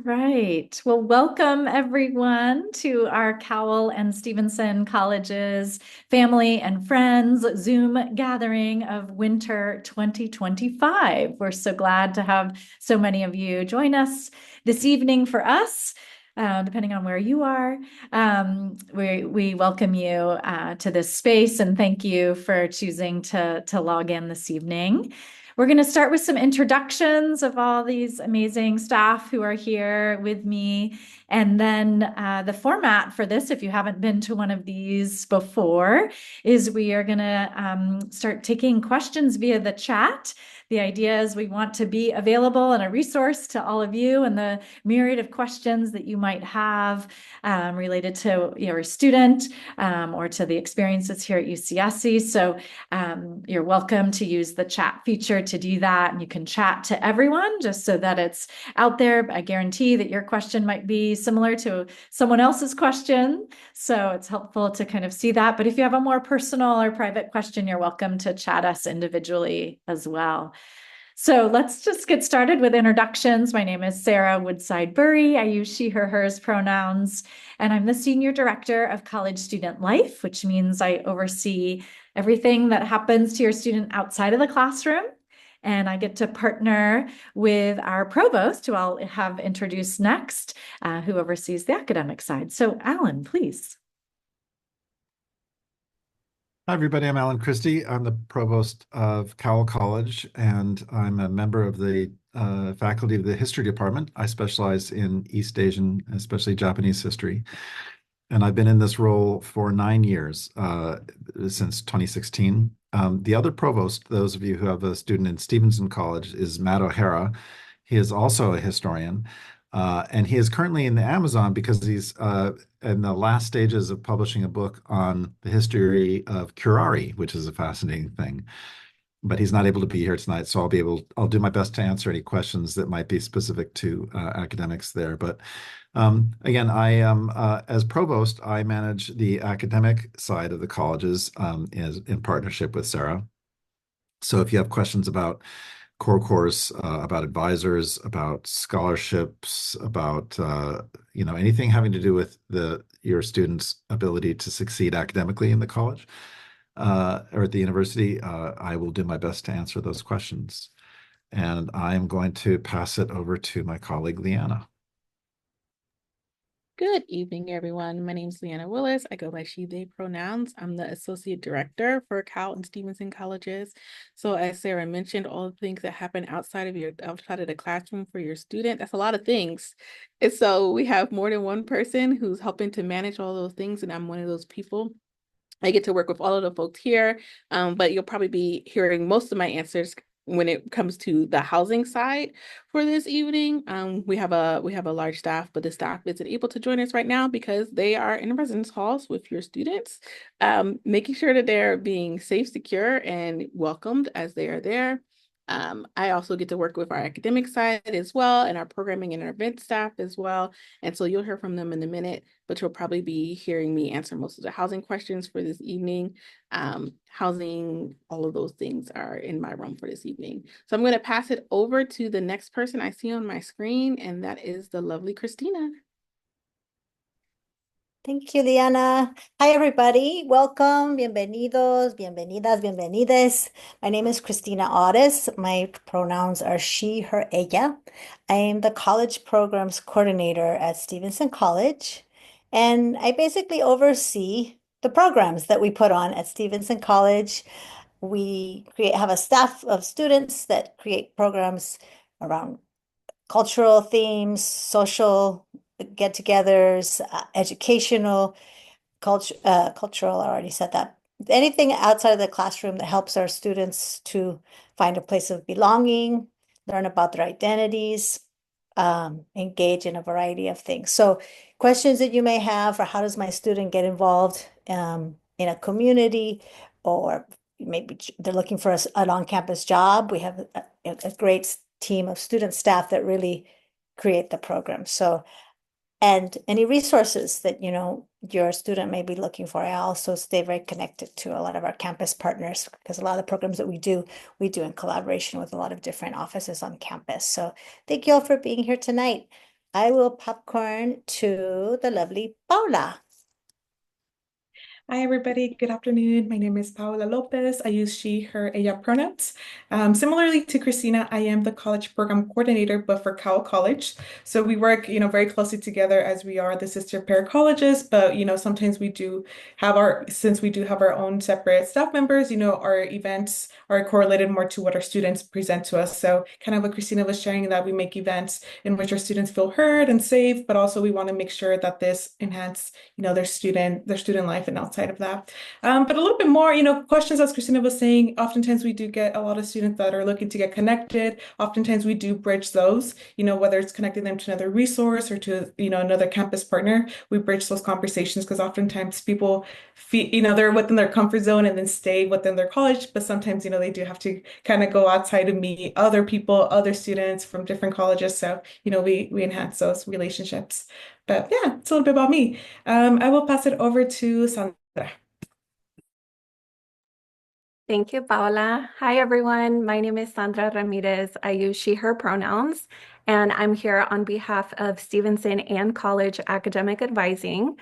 right. Well, welcome everyone to our Cowell and Stevenson Colleges Family and Friends Zoom gathering of winter 2025. We're so glad to have so many of you join us this evening for us. Depending on where you are, we welcome you to this space and thank you for choosing to log in this evening. We're going to start with some introductions of all these amazing staff who are here with me. And then the format for this, if you haven't been to one of these before, is we are going to start taking questions via the chat. The idea is we want to be available and a resource to all of you and the myriad of questions that you might have related to your student or to the experiences here at UCSC. So you're welcome to use the chat feature to do that. And you can chat to everyone just so that it's out there. I guarantee that your question might be similar to someone else's question. So it's helpful to kind of see that. But if you have a more personal or private question, you're welcome to chat us individually as well. So let's just get started with introductions. My name is Sarah Woodside Burry. I use she, her, hers pronouns, and I'm the Senior Director of College Student Life, which means I oversee everything that happens to your student outside of the classroom. And I get to partner with our provost, who I'll have introduced next, who oversees the academic side. So Alan, please. Hi, everybody. I'm Alan Christie. I'm the provost of Cowell College, and I'm a member of the faculty of the history department. I specialize in East Asian, especially Japanese history. And I've been in this role for 9 years, since 2016. The other provost, those of you who have a student in Stevenson College, is Matt O'Hara. He is also a historian. And he is currently in the Amazon because he's in the last stages of publishing a book on the history of curare, which is a fascinating thing. But he's not able to be here tonight, so I'll do my best to answer any questions that might be specific to academics there. But again, I am, as provost, I manage the academic side of the colleges in partnership with Sarah. So if you have questions about core course, about advisors, about scholarships, about anything having to do with your students' ability to succeed academically in the college or at the university, I will do my best to answer those questions. And I'm going to pass it over to my colleague, Leanna. Good evening, everyone. My name is Leanna Willis. I go by she, they pronouns. I'm the Associate Director for Cowell and Stevenson Colleges. So as Sarah mentioned, all the things that happen outside of the classroom for your student, that's a lot of things. And so we have more than one person who's helping to manage all those things, and I'm one of those people. I get to work with all of the folks here, but you'll probably be hearing most of my answers when it comes to the housing side for this evening. We have a large staff, but the staff isn't able to join us right now because they are in residence halls with your students, making sure that they're being safe, secure, and welcomed as they are there. I also get to work with our academic side as well, and our programming and our event staff as well. And so you'll hear from them in a minute, but you'll probably be hearing me answer most of the housing questions for this evening. Housing, all of those things are in my realm for this evening. So I'm going to pass it over to the next person I see on my screen, and that is the lovely Christina. Thank you, Liana. Hi, everybody. Welcome. Bienvenidos, bienvenidas, bienvenides. My name is Christina Otis. My pronouns are she, her, ella. I am the college programs coordinator at Stevenson College, and I basically oversee the programs that we put on at Stevenson College. We have a staff of students that create programs around cultural themes, social get-togethers, educational, cultural, I already said that. Anything outside of the classroom that helps our students to find a place of belonging, learn about their identities, engage in a variety of things. So questions that you may have, or how does my student get involved in a community, or maybe they're looking for an on-campus job. We have a great team of student staff that really create the program. So, and any resources that your student may be looking for. I also stay very connected to a lot of our campus partners because a lot of the programs that we do in collaboration with a lot of different offices on campus. So thank you all for being here tonight. I will popcorn to the lovely Paula. Hi, everybody. Good afternoon. My name is Paola Lopez. I use she, her, ella pronouns. Similarly to Christina, I am the college program coordinator, but for Cowell College. So we work, very closely together as we are the sister pair colleges. But, sometimes since we do have our own separate staff members, our events are correlated more to what our students present to us. So kind of what Christina was sharing, that we make events in which our students feel heard and safe, but also we want to make sure that this enhance, their student life and outside of that. But a little bit more, questions, as Christina was saying, oftentimes we do get a lot of students that are looking to get connected. Oftentimes we do bridge those, whether it's connecting them to another resource or to, another campus partner, we bridge those conversations because oftentimes people feel, they're within their comfort zone and then stay within their college, but sometimes, they do have to kind of go outside and meet other people, other students from different colleges. So, we enhance those relationships. But yeah, it's a little bit about me. I will pass it over to Sandra. Thank you, Paola. Hi, everyone. My name is Sandra Ramirez. I use she, her pronouns, and I'm here on behalf of Stevenson and College Academic Advising.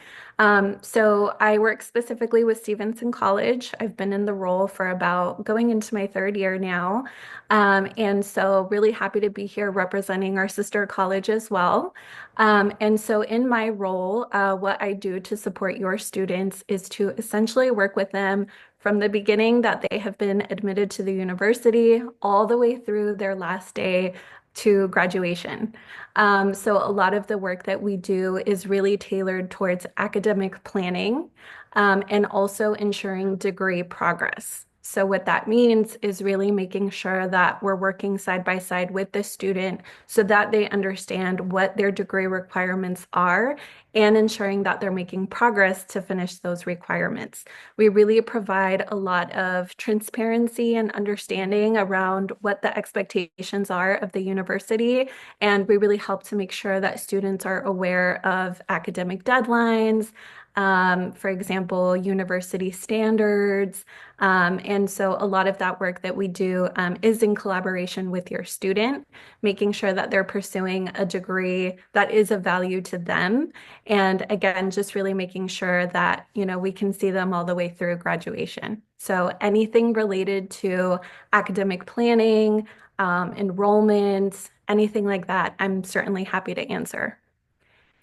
So I work specifically with Stevenson College. I've been in the role for about going into my third year now. And so really happy to be here representing our sister college as well. And so in my role, what I do to support your students is to essentially work with them from the beginning that they have been admitted to the university all the way through their last day to graduation. So a lot of the work that we do is really tailored towards academic planning and also ensuring degree progress. So what that means is really making sure that we're working side by side with the student so that they understand what their degree requirements are and ensuring that they're making progress to finish those requirements. We really provide a lot of transparency and understanding around what the expectations are of the university, and we really help to make sure that students are aware of academic deadlines, for example, university standards. And so a lot of that work that we do is in collaboration with your student, making sure that they're pursuing a degree that is of value to them. And again, just really making sure that, we can see them all the way through graduation. So anything related to academic planning, enrollment, anything like that, I'm certainly happy to answer.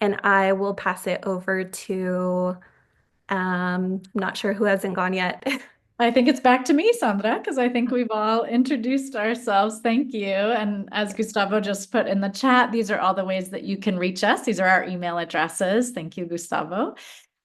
And I will pass it over to, I'm not sure who hasn't gone yet. I think it's back to me, Sandra, because I think we've all introduced ourselves. Thank you. And as Gustavo just put in the chat, these are all the ways that you can reach us. These are our email addresses. Thank you, Gustavo.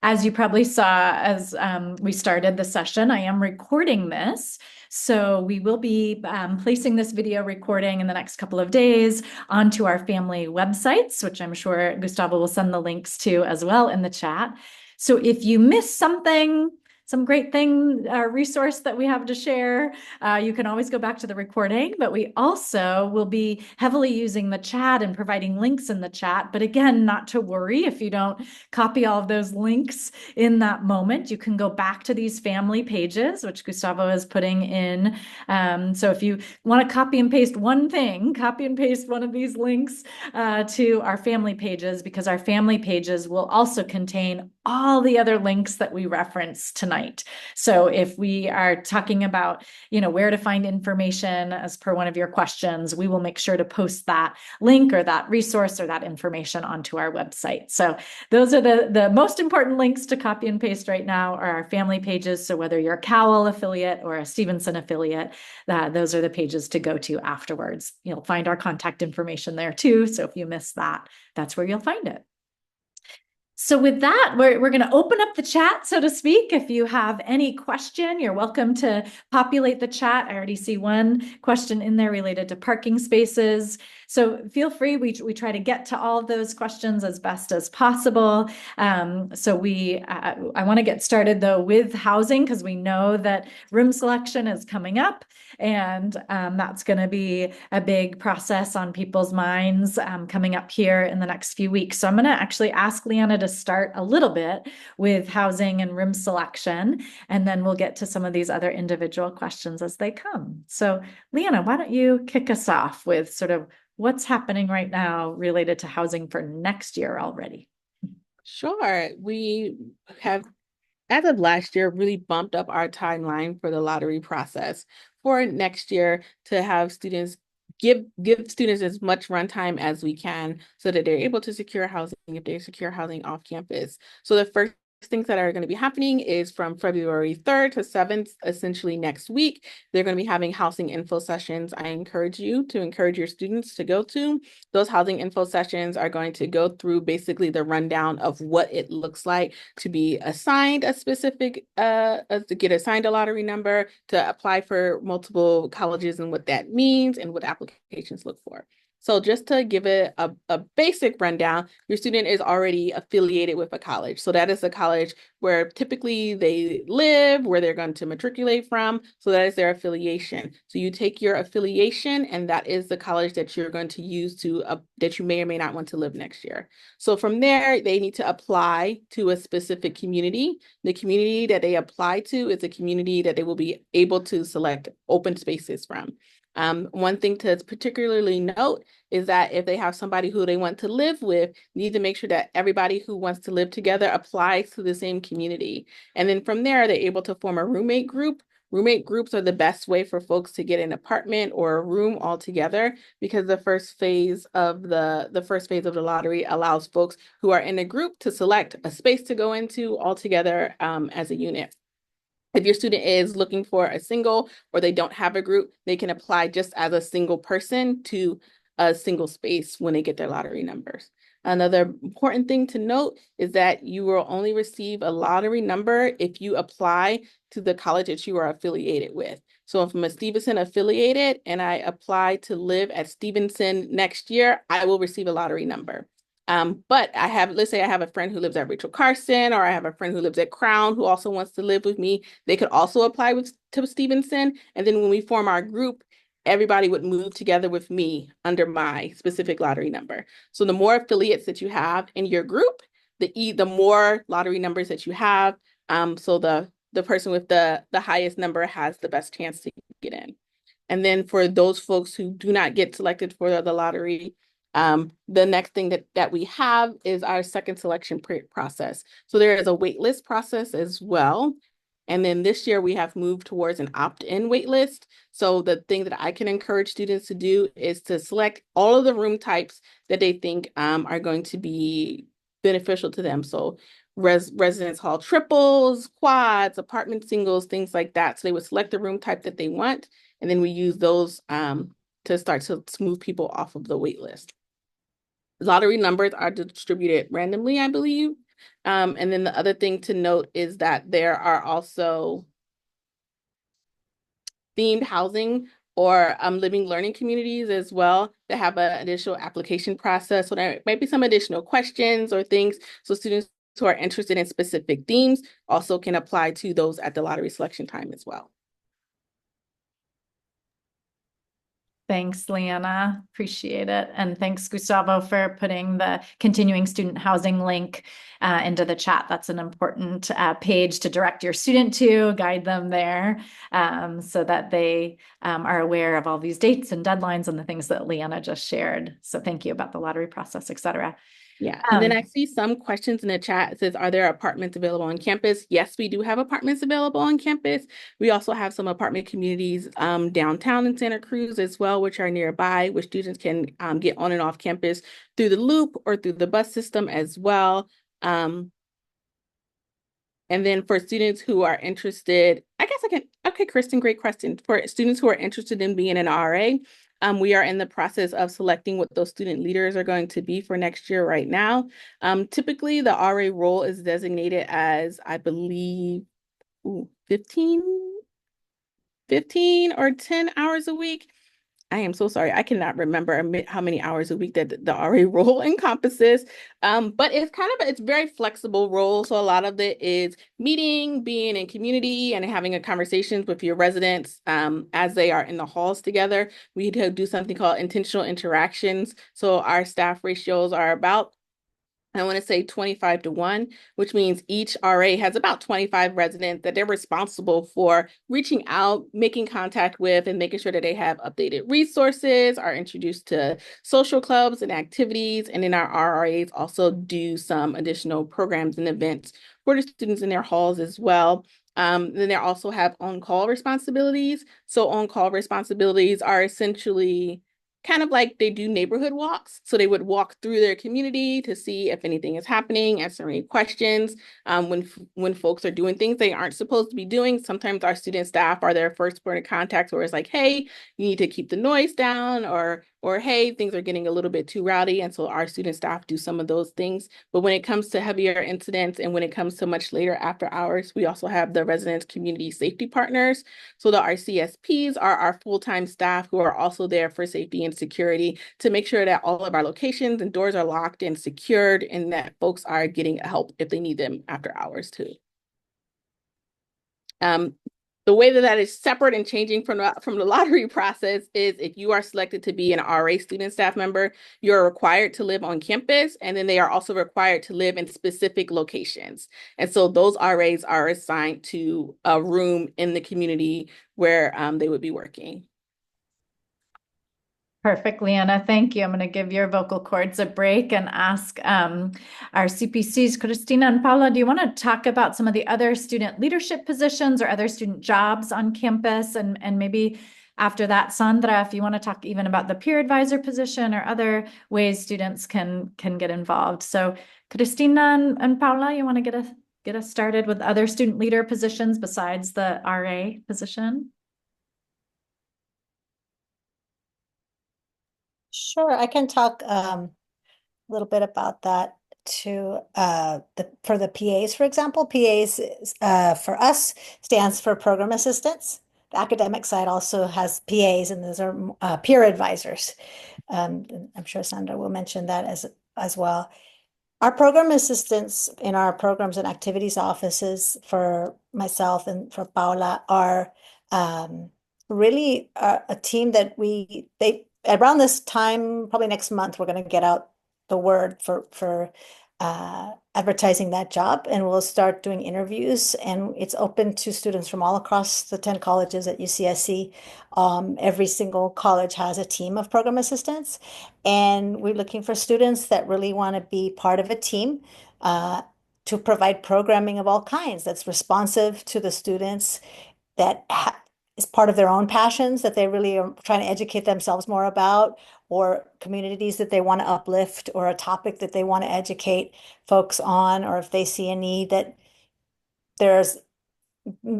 As you probably saw, as we started the session, I am recording this. So we will be placing this video recording in the next couple of days onto our family websites, which I'm sure Gustavo will send the links to as well in the chat. So if you miss something, some great thing, resource that we have to share, you can always go back to the recording, but we also will be heavily using the chat and providing links in the chat. But again, not to worry if you don't copy all of those links in that moment. You can go back to these family pages, which Gustavo is putting in. So if you want to copy and paste one thing, copy and paste one of these links to our family pages, because our family pages will also contain all the other links that we reference tonight. So if we are talking about, where to find information as per one of your questions, we will make sure to post that link or that resource or that information onto our website. So those are the most important links to copy and paste right now are our family pages. So whether you're a Cowell affiliate or a Stevenson affiliate, those are the pages to go to afterwards. You'll find our contact information there too. So if you miss that, that's where you'll find it. So with that, we're going to open up the chat, so to speak. If you have any question, you're welcome to populate the chat. I already see one question in there related to parking spaces. So feel free. We try to get to all of those questions as best as possible. So I want to get started though with housing, because we know that room selection is coming up, and that's going to be a big process on people's minds coming up here in the next few weeks. So I'm going to actually ask Leanna to start a little bit with housing and room selection, and then we'll get to some of these other individual questions as they come. So Leanna, why don't you kick us off with sort of what's happening right now related to housing for next year already? Sure. We have, as of last year, really bumped up our timeline for the lottery process for next year to have students give students as much runtime as we can so that they're able to secure housing if they secure housing off campus. So the first things that are going to be happening is from February 3rd to 7th, essentially next week. They're going to be having housing info sessions. I encourage you to encourage your students to go to. Those housing info sessions are going to go through basically the rundown of what it looks like to be assigned a specific, to get assigned a lottery number, to apply for multiple colleges and what that means and what applications look for. So just to give it a basic rundown, your student is already affiliated with a college. So that is a college where typically they live, where they're going to matriculate from. So that is their affiliation. So you take your affiliation, and that is the college that you're going to use to, that you may or may not want to live next year. So from there, they need to apply to a specific community. The community that they apply to is a community that they will be able to select open spaces from. One thing to particularly note is that if they have somebody who they want to live with, need to make sure that everybody who wants to live together applies to the same community. And then from there, they're able to form a roommate group. Roommate groups are the best way for folks to get an apartment or a room all together, because the first phase of the lottery allows folks who are in a group to select a space to go into all together as a unit. If your student is looking for a single or they don't have a group, they can apply just as a single person to a single space when they get their lottery numbers. Another important thing to note is that you will only receive a lottery number if you apply to the college that you are affiliated with. So if I'm a Stevenson affiliated and I apply to live at Stevenson next year, I will receive a lottery number. But let's say I have a friend who lives at Rachel Carson, or I have a friend who lives at Crown who also wants to live with me. They could also apply to Stevenson. And then when we form our group, everybody would move together with me under my specific lottery number. So the more affiliates that you have in your group, the more lottery numbers that you have. So the person with the highest number has the best chance to get in. And then for those folks who do not get selected for the lottery, the next thing that we have is our second selection process. So there is a waitlist process as well. And then this year we have moved towards an opt-in waitlist. So the thing that I can encourage students to do is to select all of the room types that they think are going to be beneficial to them. So residence hall triples, quads, apartment singles, things like that. So they would select the room type that they want, and then we use those to start to move people off of the wait list. Lottery numbers are distributed randomly, I believe. And then the other thing to note is that there are also themed housing or living learning communities as well that have an additional application process. So there might be some additional questions or things. So students who are interested in specific themes also can apply to those at the lottery selection time as well. Thanks, Leanna. Appreciate it. And thanks, Gustavo, for putting the continuing student housing link into the chat. That's an important page to direct your student to, guide them there so that they are aware of all these dates and deadlines and the things that Leanna just shared. So thank you about the lottery process, et cetera. Yeah, and then I see some questions in the chat. It says, are there apartments available on campus? Yes, we do have apartments available on campus. We also have some apartment communities downtown in Santa Cruz as well, which are nearby, which students can get on and off campus through the loop or through the bus system as well. And then for students who are interested, okay, Kristen, great question. For students who are interested in being an RA, we are in the process of selecting what those student leaders are going to be for next year right now. Typically, the RA role is designated as, I believe, 15 or 10 hours a week. I am so sorry. I cannot remember how many hours a week that the RA role encompasses. But it's very flexible role. So a lot of it is meeting, being in community, and having a conversations with your residents as they are in the halls together. We do something called intentional interactions. So our staff ratios are about I want to say 25-1, which means each RA has about 25 residents that they're responsible for reaching out, making contact with, and making sure that they have updated resources, are introduced to social clubs and activities. And then our RRAs also do some additional programs and events for the students in their halls as well. Then they also have on-call responsibilities. So on-call responsibilities are essentially kind of like they do neighborhood walks. So they would walk through their community to see if anything is happening, answer any questions. When folks are doing things they aren't supposed to be doing, sometimes our student staff are their first point of contact, where it's like, hey, you need to keep the noise down, or hey, things are getting a little bit too rowdy. And so our student staff do some of those things. But when it comes to heavier incidents and when it comes to much later after hours, we also have the residents community safety partners. So the RCSPs are our full-time staff who are also there for safety and security to make sure that all of our locations and doors are locked and secured, and that folks are getting help if they need them after hours too. The way that is separate and changing from the lottery process is if you are selected to be an RA student staff member, you're required to live on campus, and then they are also required to live in specific locations. And so those RAs are assigned to a room in the community where they would be working. Perfect, Leanna. Thank you. I'm going to give your vocal cords a break and ask our CPCs, Cristina and Paula, do you want to talk about some of the other student leadership positions or other student jobs on campus? And maybe after that, Sandra, if you want to talk even about the peer advisor position or other ways students can get involved. So Cristina and Paula, you want to get us started with other student leader positions besides the RA position? Sure, I can talk a little bit about that too. For the PAs, for example, PAs for us stands for program assistants. The academic side also has PAs, and those are peer advisors. I'm sure Sandra will mention that as well. Our program assistants in our programs and activities offices for myself and for Paula are really a team that around this time, probably next month, we're going to get out the word for advertising that job, and we'll start doing interviews, and it's open to students from all across the 10 colleges at UCSC. Every single college has a team of program assistants, and we're looking for students that really want to be part of a team to provide programming of all kinds that's responsive to the students, that is part of their own passions that they really are trying to educate themselves more about, or communities that they want to uplift, or a topic that they want to educate folks on, or if they see a need that there's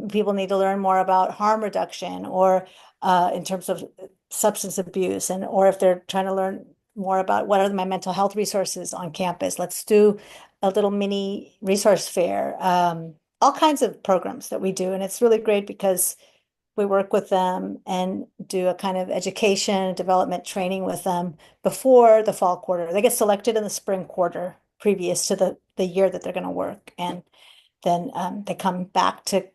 people need to learn more about harm reduction, or in terms of substance abuse, or if they're trying to learn more about what are my mental health resources on campus. Let's do a little mini resource fair. All kinds of programs that we do, and it's really great because we work with them and do a kind of education development training with them before the fall quarter. They get selected in the spring quarter previous to the year that they're going to work. And then they come back to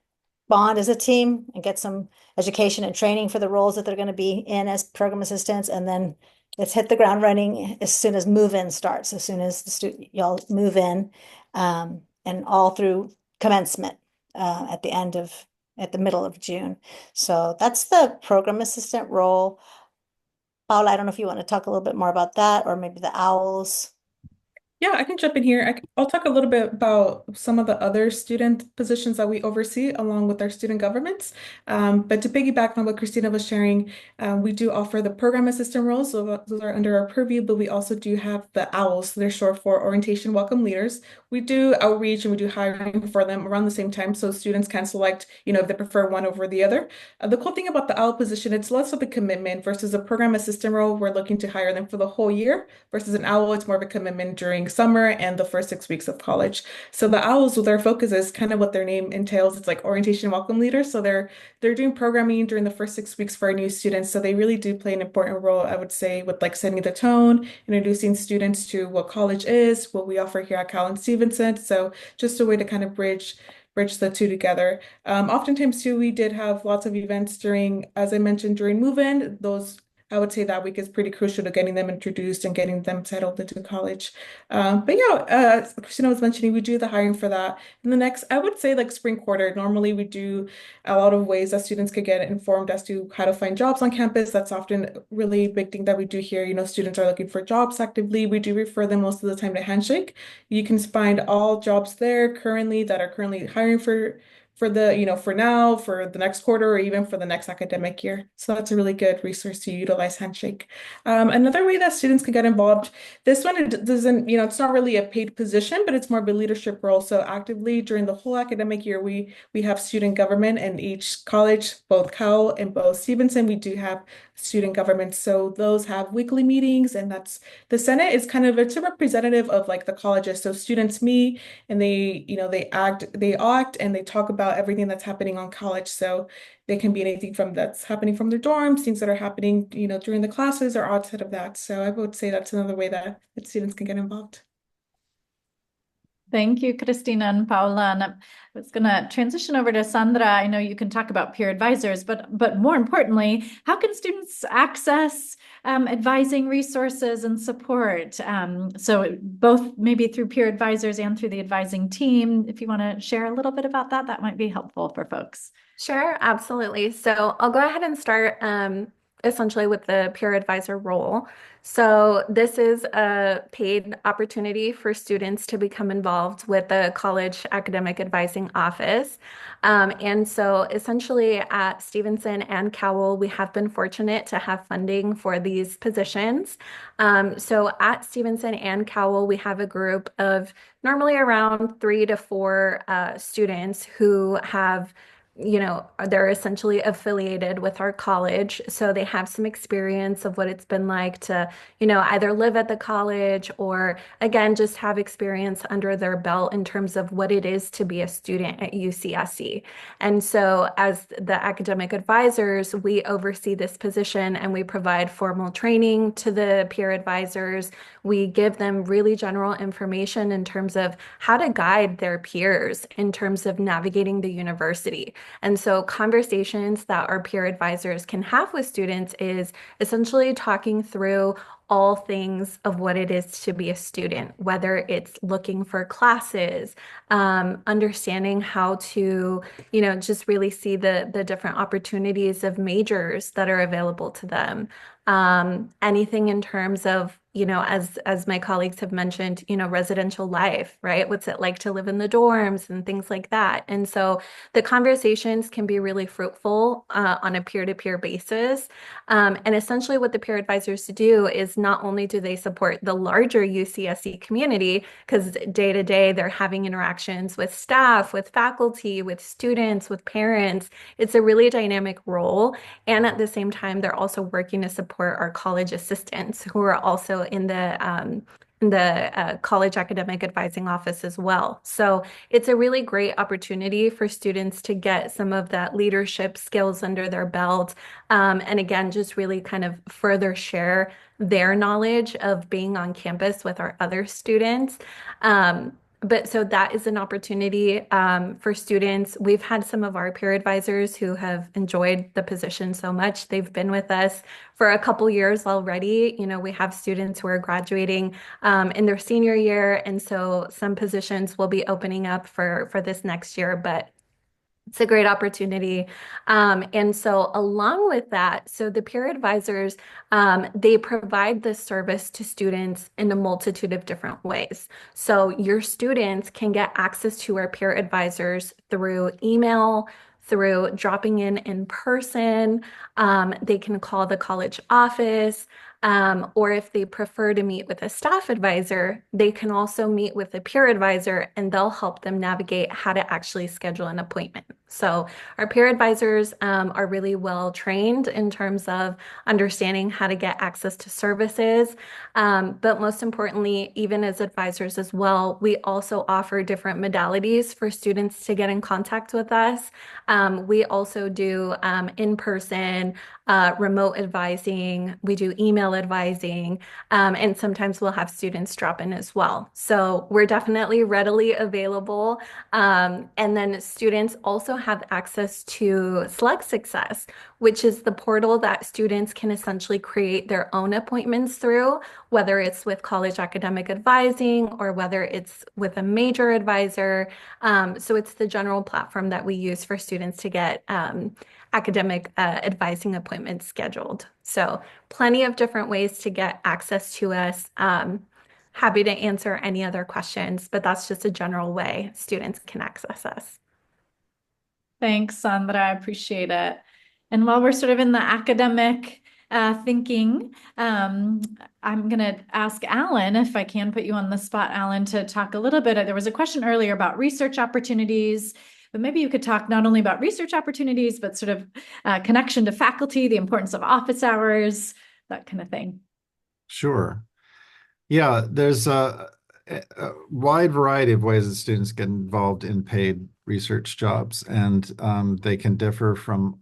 bond as a team and get some education and training for the roles that they're going to be in as program assistants. And then let's hit the ground running as soon as move-in starts, as soon as y'all move in, and all through commencement at the middle of June. So that's the program assistant role. Paula, I don't know if you want to talk a little bit more about that, or maybe the owls. Yeah, I can jump in here. I'll talk a little bit about some of the other student positions that we oversee along with our student governments. But to piggyback on what Cristina was sharing, we do offer the program assistant roles. So those are under our purview, but we also do have the OWLs. So they're short for Orientation Welcome Leaders. We do outreach and we do hiring for them around the same time, so students can select, if they prefer one over the other. The cool thing about the OWL position, it's less of a commitment versus a program assistant role. We're looking to hire them for the whole year, versus an OWL, it's more of a commitment during summer and the first 6 weeks of college. So the OWLs, their focus is kind of what their name entails. It's like Orientation Welcome Leaders. So they're doing programming during the first 6 weeks for our new students. So they really do play an important role, I would say, with like setting the tone, introducing students to what college is, what we offer here at Cal and Stevenson. So just a way to kind of bridge the two together. Oftentimes too, we did have lots of events during, as I mentioned, during move-in. Those I would say that week is pretty crucial to getting them introduced and getting them settled into college. But yeah, as Christina was mentioning, we do the hiring for that. In the next, I would say like spring quarter, normally we do a lot of ways that students could get informed as to how to find jobs on campus. That's often a really big thing that we do here. Students are looking for jobs actively. We do refer them most of the time to Handshake. You can find all jobs there currently that are currently hiring for the, for now, for the next quarter, or even for the next academic year. So that's a really good resource to utilize Handshake. Another way that students can get involved, this one, it doesn't, it's not really a paid position, but it's more of a leadership role. So actively during the whole academic year, we have student government in each college, both Cal and both Stevenson. We do have student government. So those have weekly meetings, and that's the Senate is it's a representative of like the colleges. So students meet and they act and they talk about everything that's happening on college. So they can be anything from that's happening from their dorms, things that are happening, during the classes or outside of that. So I would say that's another way that students can get involved. Thank you, Christina and Paula. And I was going to transition over to Sandra. I know you can talk about peer advisors, but more importantly, how can students access advising resources and support? So both maybe through peer advisors and through the advising team. If you want to share a little bit about that, that might be helpful for folks. Sure, absolutely. So I'll go ahead and start essentially with the peer advisor role. So this is a paid opportunity for students to become involved with the college academic advising office. And so essentially at Stevenson and Cowell, we have been fortunate to have funding for these positions. So at Stevenson and Cowell, we have a group of normally around 3 to 4 students who have they're essentially affiliated with our college. So they have some experience of what it's been like to, either live at the college or, again, just have experience under their belt in terms of what it is to be a student at UCSC. And so as the academic advisors, we oversee this position and we provide formal training to the peer advisors. We give them really general information in terms of how to guide their peers in terms of navigating the university. And so conversations that our peer advisors can have with students is essentially talking through all things of what it is to be a student, whether it's looking for classes, understanding how to, just really see the different opportunities of majors that are available to them. Anything in terms of, as my colleagues have mentioned, residential life, right? What's it like to live in the dorms and things like that. And so the conversations can be really fruitful on a peer-to-peer basis. And essentially what the peer advisors do is not only do they support the larger UCSC community, because day to day they're having interactions with staff, with faculty, with students, with parents. It's a really dynamic role. And at the same time, they're also working to support our college assistants who are also in the college academic advising office as well. So it's a really great opportunity for students to get some of that leadership skills under their belt. And again, just really kind of further share their knowledge of being on campus with our other students. But so that is an opportunity for students. We've had some of our peer advisors who have enjoyed the position so much. They've been with us for a couple years already. We have students who are graduating in their senior year. And so some positions will be opening up for this next year, but it's a great opportunity. And so along with that, so the peer advisors, they provide this service to students in a multitude of different ways. So your students can get access to our peer advisors through email, through dropping in person. They can call the college office. Or if they prefer to meet with a staff advisor, they can also meet with a peer advisor and they'll help them navigate how to actually schedule an appointment. So our peer advisors are really well trained in terms of understanding how to get access to services. But most importantly, even as advisors as well, we also offer different modalities for students to get in contact with us. We also do in-person, remote advising. We do email advising, and sometimes we'll have students drop in as well. So we're definitely readily available. And then students also have access to Select Success, which is the portal that students can essentially create their own appointments through, whether it's with college academic advising or whether it's with a major advisor. So it's the general platform that we use for students to get academic advising appointments scheduled. So plenty of different ways to get access to us. Happy to answer any other questions, but that's just a general way students can access us. Thanks, Sandra. I appreciate it. And while we're sort of in the academic thinking, I'm going to ask Alan, if I can put you on the spot, Alan, to talk a little bit. There was a question earlier about research opportunities, but maybe you could talk not only about research opportunities, but sort of connection to faculty, the importance of office hours, that kind of thing. Sure. Yeah, there's a wide variety of ways that students get involved in paid research jobs, and they can differ from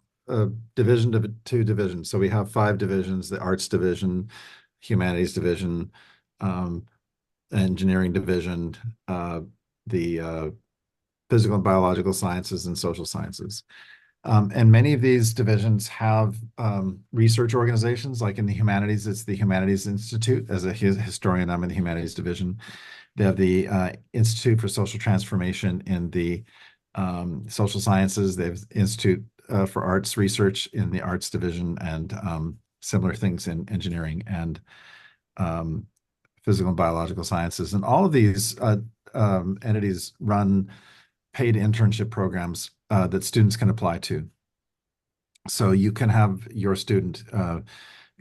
division to division. So we have 5 divisions: the arts division, humanities division, engineering division, the physical and biological sciences, and social sciences. And many of these divisions have research organizations. Like in the humanities, it's the Humanities Institute. As a historian, I'm in the humanities division. They have the Institute for Social Transformation in the social sciences. They have Institute for Arts Research in the arts division, and similar things in engineering and physical and biological sciences. And all of these entities run paid internship programs that students can apply to. So you can have your student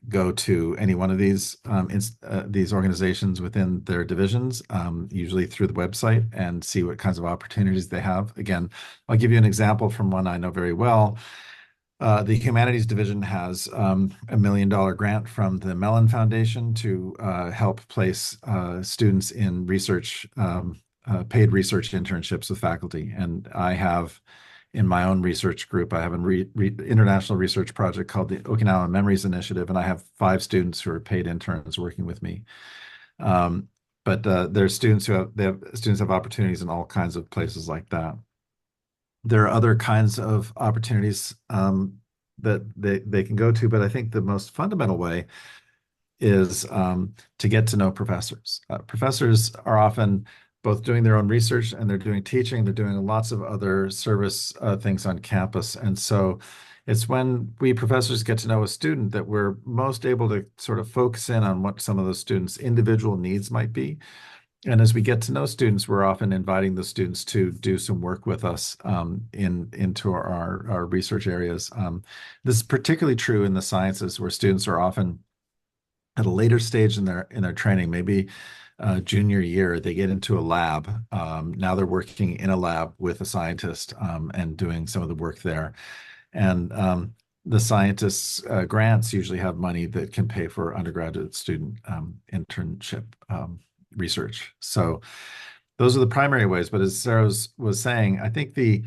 go to any one of these organizations within their divisions, usually through the website, and see what kinds of opportunities they have. Again, I'll give you an example from one I know very well. The Humanities Division has a $1 million grant from the Mellon Foundation to help place students in research, paid research internships with faculty. And I have, in my own research group, I have an international research project called the Okinawa Memories Initiative, and I have 5 students who are paid interns working with me. But there's students students have opportunities in all kinds of places like that. There are other kinds of opportunities that they can go to, but I think the most fundamental way is to get to know professors. Professors are often both doing their own research and they're doing teaching. They're doing lots of other service things on campus. And so it's when we professors get to know a student that we're most able to sort of focus in on what some of those students' individual needs might be. And as we get to know students, we're often inviting the students to do some work with us into our research areas. This is particularly true in the sciences, where students are often at a later stage in their training, maybe junior year, they get into a lab. Now they're working in a lab with a scientist and doing some of the work there. And the scientists' grants usually have money that can pay for undergraduate student internship research. So those are the primary ways. But as Sarah was saying, I think the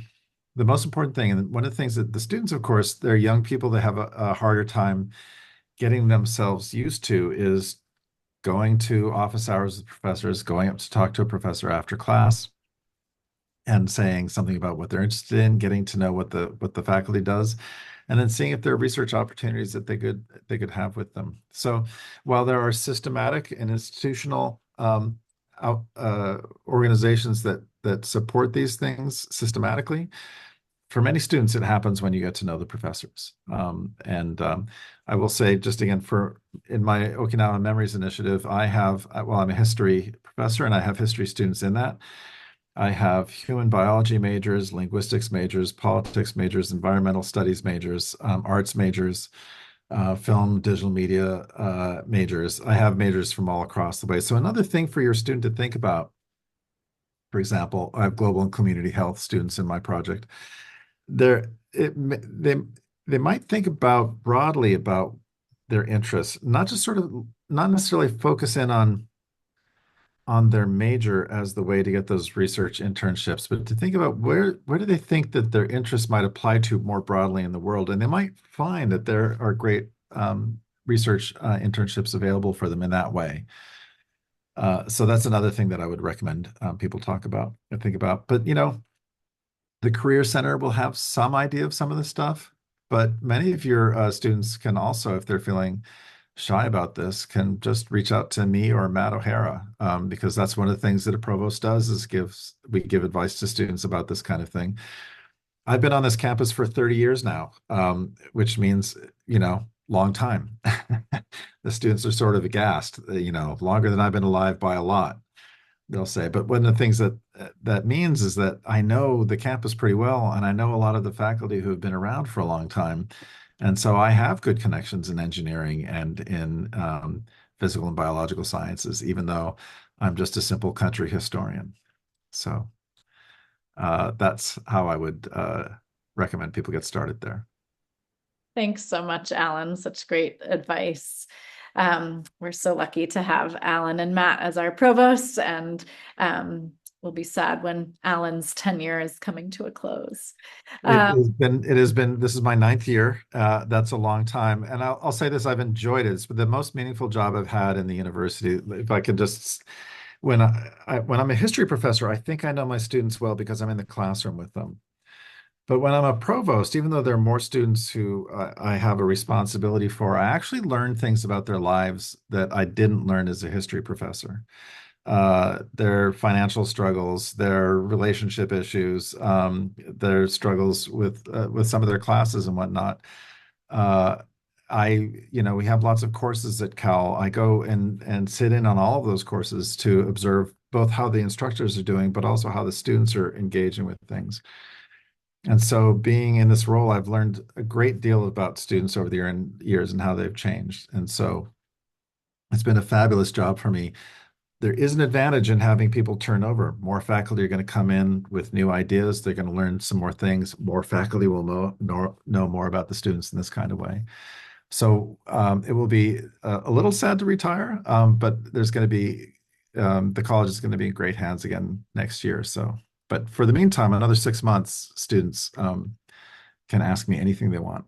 most important thing, and one of the things that the students, of course, they're young people that have a harder time getting themselves used to, is going to office hours with professors, going up to talk to a professor after class and saying something about what they're interested in, getting to know what the faculty does, and then seeing if there are research opportunities that they could have with them. So while there are systematic and institutional organizations that support these things systematically, for many students, it happens when you get to know the professors. I will say, just again, in my Okinawa Memories Initiative, I'm a history professor and I have history students in that. I have human biology majors, linguistics majors, politics majors, environmental studies majors, arts majors, film, digital media majors. I have majors from all across the way. So another thing for your student to think about, for example, I have global and community health students in my project. They might think about broadly about their interests, not necessarily focus in on their major as the way to get those research internships, but to think about where do they think that their interests might apply to more broadly in the world. And they might find that there are great research internships available for them in that way. So that's another thing that I would recommend people talk about and think about. But the Career Center will have some idea of some of this stuff. but many of your students can also, if they're feeling shy about this, can just reach out to me or Matt O'Hara, because that's one of the things that a provost does is we give advice to students about this kind of thing. I've been on this campus for 30 years now, which means, long time. The students are sort of aghast, longer than I've been alive by a lot, they'll say. But one of the things that means is that I know the campus pretty well, and I know a lot of the faculty who have been around for a long time. And so I have good connections in engineering and in physical and biological sciences, even though I'm just a simple country historian. So that's how I would recommend people get started there. Thanks so much, Alan. Such great advice. We're so lucky to have Alan and Matt as our provosts, and we'll be sad when Alan's tenure is coming to a close. It has been, this is my 9th year. That's a long time. And I'll say this, I've enjoyed it. It's the most meaningful job I've had in the university. If I could just, when I'm a history professor, I think I know my students well because I'm in the classroom with them. But when I'm a provost, even though there are more students who I have a responsibility for, I actually learn things about their lives that I didn't learn as a history professor. Their financial struggles, their relationship issues, their struggles with some of their classes and whatnot. We have lots of courses at Cal. I go and sit in on all of those courses to observe both how the instructors are doing, but also how the students are engaging with things. And so being in this role, I've learned a great deal about students over the years and how they've changed. And so it's been a fabulous job for me. There is an advantage in having people turn over. More faculty are going to come in with new ideas. They're going to learn some more things. More faculty will know more about the students in this kind of way. So it will be a little sad to retire, but there's going to be, the college is going to be in great hands again next year. So. But for the meantime, another 6 months, students can ask me anything they want.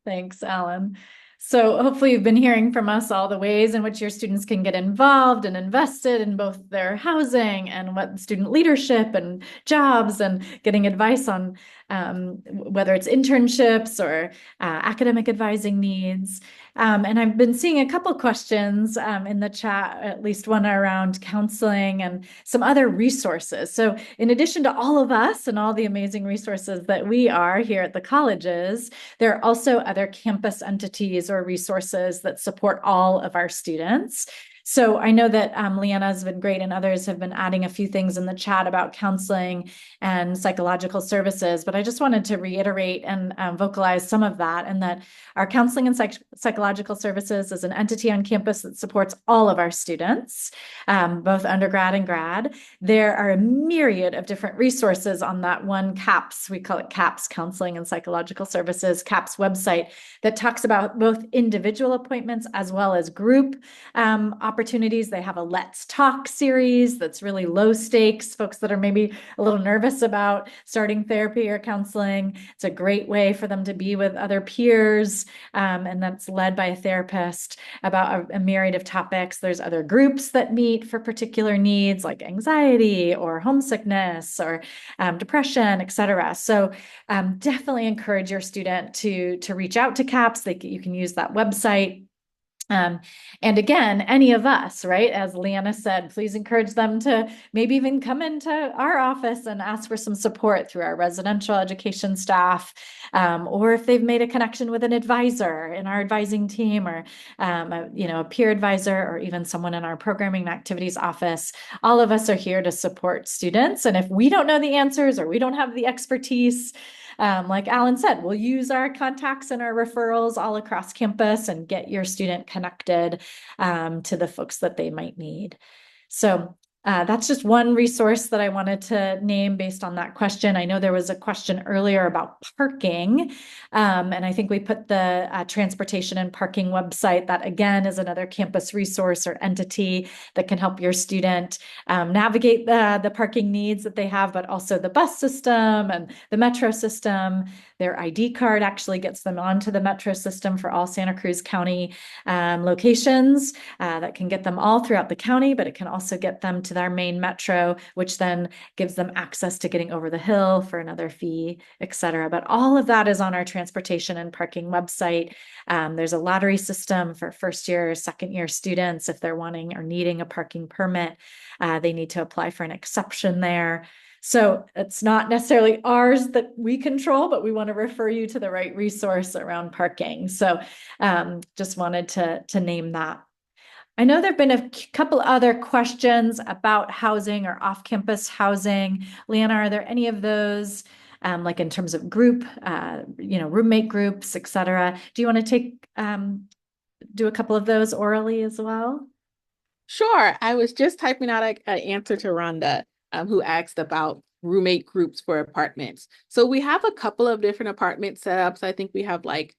Thanks, Alan. So hopefully you've been hearing from us all the ways in which your students can get involved and invested in both their housing and what student leadership and jobs, and getting advice on whether it's internships or academic advising needs. And I've been seeing a couple questions in the chat, at least one around counseling and some other resources. So in addition to all of us and all the amazing resources that we are here at the colleges, there are also other campus entities or resources that support all of our students. So I know that Leanna has been great, and others have been adding a few things in the chat about counseling and psychological services, but I just wanted to reiterate and vocalize some of that, and that our counseling and psychological services is an entity on campus that supports all of our students, both undergrad and grad. There are a myriad of different resources on that one CAPS, we call it CAPS, Counseling and Psychological Services, CAPS website, that talks about both individual appointments as well as group opportunities. They have a Let's Talk series that's really low stakes, folks that are maybe a little nervous about starting therapy or counseling. It's a great way for them to be with other peers, and that's led by a therapist about a myriad of topics. There's other groups that meet for particular needs like anxiety or homesickness or depression, etc. So definitely encourage your student to reach out to CAPS. You can use that website. And again, any of us, right? As Leanna said, please encourage them to maybe even come into our office and ask for some support through our residential education staff, or if they've made a connection with an advisor in our advising team, or a peer advisor, or even someone in our programming and activities office. All of us are here to support students. And if we don't know the answers or we don't have the expertise, like Alan said, we'll use our contacts and our referrals all across campus and get your student connected to the folks that they might need. So that's just one resource that I wanted to name based on that question. I know there was a question earlier about parking, and I think we put the transportation and parking website. That again is another campus resource or entity that can help your student navigate the parking needs that they have, but also the bus system and the metro system. Their ID card actually gets them onto the metro system for all Santa Cruz County locations. That can get them all throughout the county, but it can also get them to their main metro, which then gives them access to getting over the hill for another fee, et cetera. But all of that is on our transportation and parking website. There's a lottery system for first year, second year students. If they're wanting or needing a parking permit, they need to apply for an exception there. So it's not necessarily ours that we control, but we want to refer you to the right resource around parking. So just wanted to name that. I know there've been a couple other questions about housing or off-campus housing. Leanna, are there any of those, like in terms of group, roommate groups, et cetera? Do you want to do a couple of those orally as well? Sure. I was just typing out an answer to Rhonda, who asked about roommate groups for apartments. So we have a couple of different apartment setups. I think we have like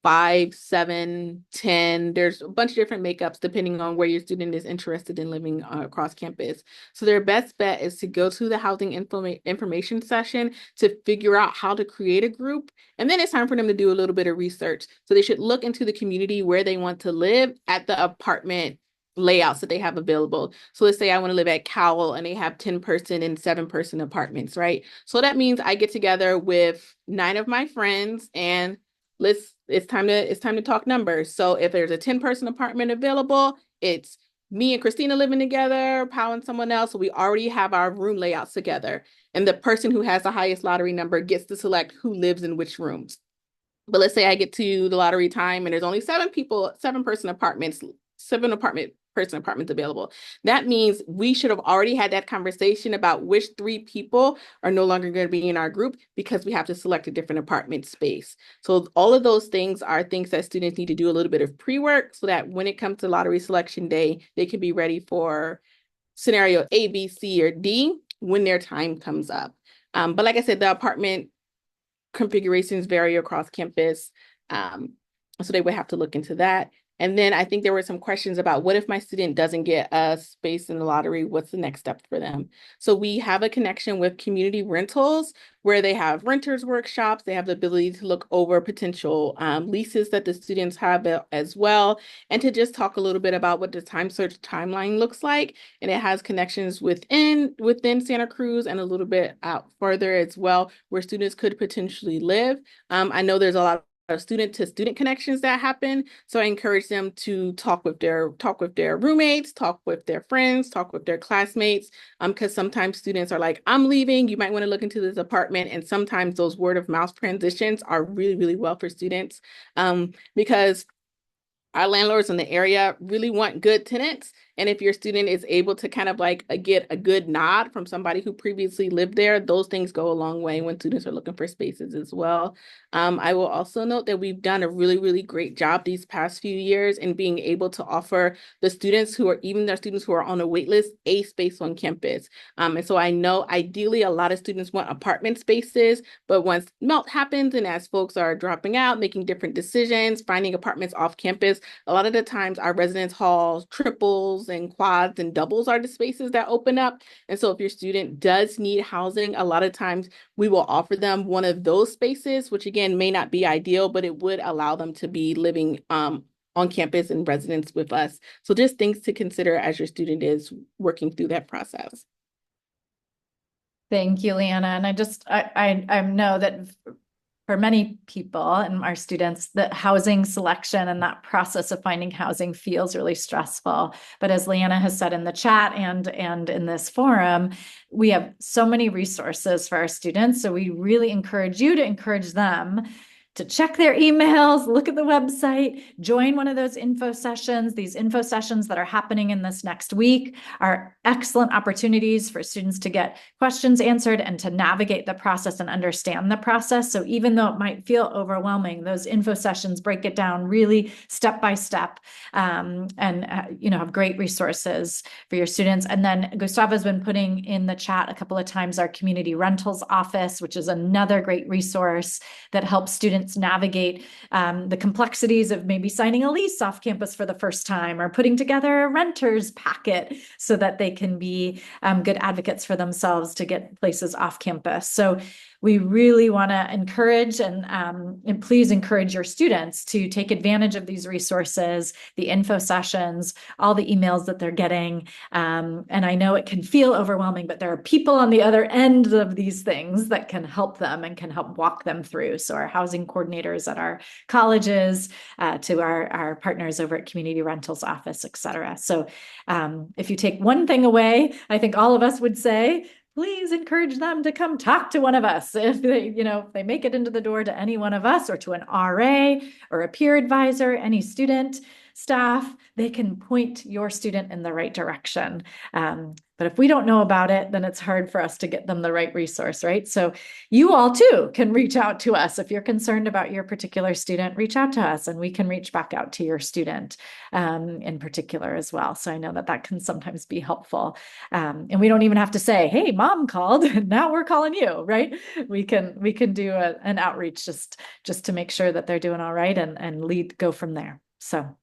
5, 7, 10. There's a bunch of different makeups depending on where your student is interested in living across campus. So their best bet is to go to the housing information session to figure out how to create a group. And then it's time for them to do a little bit of research. So they should look into the community where they want to live at the apartment layouts that they have available. So let's say I want to live at Cowell and they have 10-person and 7-person apartments, right? So that means I get together with 9 of my friends and it's time to talk numbers. So if there's a 10-person apartment available, it's me and Christina living together, Powell and someone else. So we already have our room layouts together. And the person who has the highest lottery number gets to select who lives in which rooms. But let's say I get to the lottery time and there's only 7-person apartments available. That means we should have already had that conversation about which 3 people are no longer going to be in our group because we have to select a different apartment space. So all of those things are things that students need to do a little bit of pre-work so that when it comes to lottery selection day, they can be ready for scenario A, B, C, or D when their time comes up. But like I said, the apartment configurations vary across campus. So they would have to look into that. And then I think there were some questions about what if my student doesn't get a space in the lottery? What's the next step for them? So we have a connection with community rentals where they have renters workshops. They have the ability to look over potential leases that the students have as well, and to just talk a little bit about what the time search timeline looks like. And it has connections within Santa Cruz and a little bit out further as well, where students could potentially live. I know there's a lot of student-to-student connections that happen. So I encourage them to talk with their roommates, talk with their friends, talk with their classmates, because sometimes students are like, I'm leaving, you might want to look into this apartment. And sometimes those word of mouth transitions are really, really well for students, because our landlords in the area really want good tenants. And if your student is able to kind of like get a good nod from somebody who previously lived there, those things go a long way when students are looking for spaces as well. I will also note that we've done a really, really great job these past few years in being able to offer the students who are on a wait list a space on campus. And so I know ideally a lot of students want apartment spaces, but once melt happens and as folks are dropping out, making different decisions, finding apartments off campus, a lot of the times our residence halls, triples and quads and doubles are the spaces that open up. And so if your student does need housing, a lot of times we will offer them one of those spaces, which again may not be ideal, but it would allow them to be living on campus in residence with us. So just things to consider as your student is working through that process. Thank you, Leanna. And I know that for many people and our students, that housing selection and that process of finding housing feels really stressful. But as Leanna has said in the chat and in this forum, we have so many resources for our students. So we really encourage you to encourage them to check their emails, look at the website, join one of those info sessions. These info sessions that are happening in this next week are excellent opportunities for students to get questions answered and to navigate the process and understand the process. So even though it might feel overwhelming, those info sessions break it down really step by step, and have great resources for your students. And then Gustavo's been putting in the chat a couple of times our community rentals office, which is another great resource that helps students navigate the complexities of maybe signing a lease off campus for the first time or putting together a renter's packet so that they can be good advocates for themselves to get places off campus. So we really want to encourage and please encourage your students to take advantage of these resources, the info sessions, all the emails that they're getting. And I know it can feel overwhelming, but there are people on the other end of these things that can help them and can help walk them through. So our housing coordinators at our colleges, to our partners over at Community Rentals Office, et cetera. So if you take one thing away, I think all of us would say, please encourage them to come talk to one of us. If they, if they make it into the door to any one of us or to an RA or a peer advisor, any student, staff, they can point your student in the right direction. But if we don't know about it, then it's hard for us to get them the right resource, right? So you all too can reach out to us. If you're concerned about your particular student, reach out to us and we can reach back out to your student in particular as well. So I know that can sometimes be helpful. And we don't even have to say, hey, mom called, and now we're calling you, right? We can do an outreach just to make sure that they're doing all right and go from there. So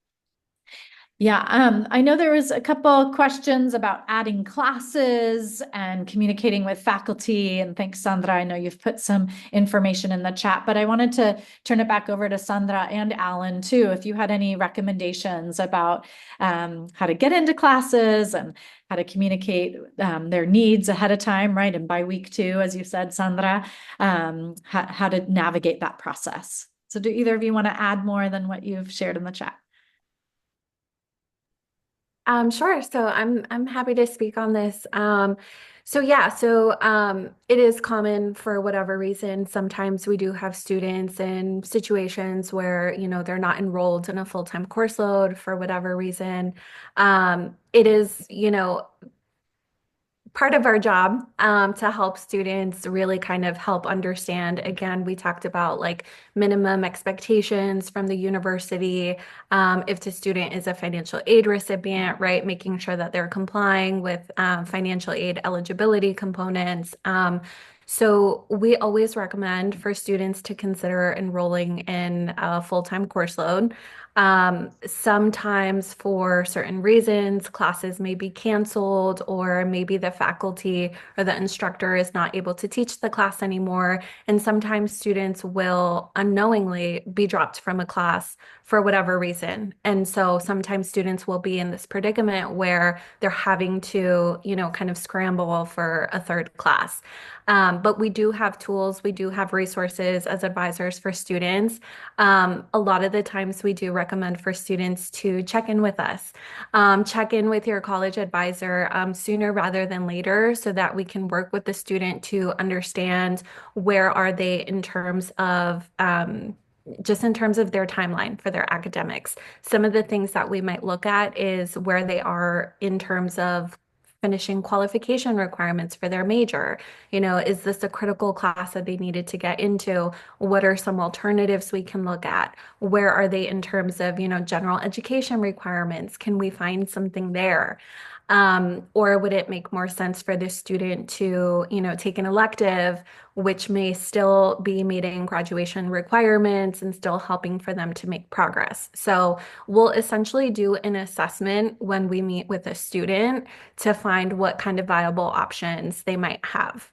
yeah, I know there was a couple questions about adding classes and communicating with faculty. And thanks, Sandra. I know you've put some information in the chat, but I wanted to turn it back over to Sandra and Alan too, if you had any recommendations about how to get into classes and how to communicate their needs ahead of time, right? And by week 2, as you said, Sandra, how to navigate that process. So do either of you want to add more than what you've shared in the chat? Sure. So I'm happy to speak on this. It is common for whatever reason. Sometimes we do have students in situations where, they're not enrolled in a full-time course load for whatever reason. It is, part of our job to help students really kind of help understand. Again, we talked about like minimum expectations from the university. If the student is a financial aid recipient, right, making sure that they're complying with financial aid eligibility components. So we always recommend for students to consider enrolling in a full-time course load. Sometimes for certain reasons, classes may be canceled, or maybe the faculty or the instructor is not able to teach the class anymore. And sometimes students will unknowingly be dropped from a class for whatever reason. And so sometimes students will be in this predicament where they're having to, kind of scramble for a third class. But we do have tools, we do have resources as advisors for students. A lot of the times we do recommend for students to check in with us. Check in with your college advisor sooner rather than later so that we can work with the student to understand where are they in terms of just in terms of their timeline for their academics. Some of the things that we might look at is where they are in terms of finishing qualification requirements for their major. Is this a critical class that they needed to get into? What are some alternatives we can look at? Where are they in terms of, general education requirements? Can we find something there? Or would it make more sense for the student to, take an elective, which may still be meeting graduation requirements and still helping for them to make progress? So we'll essentially do an assessment when we meet with a student to find what kind of viable options they might have.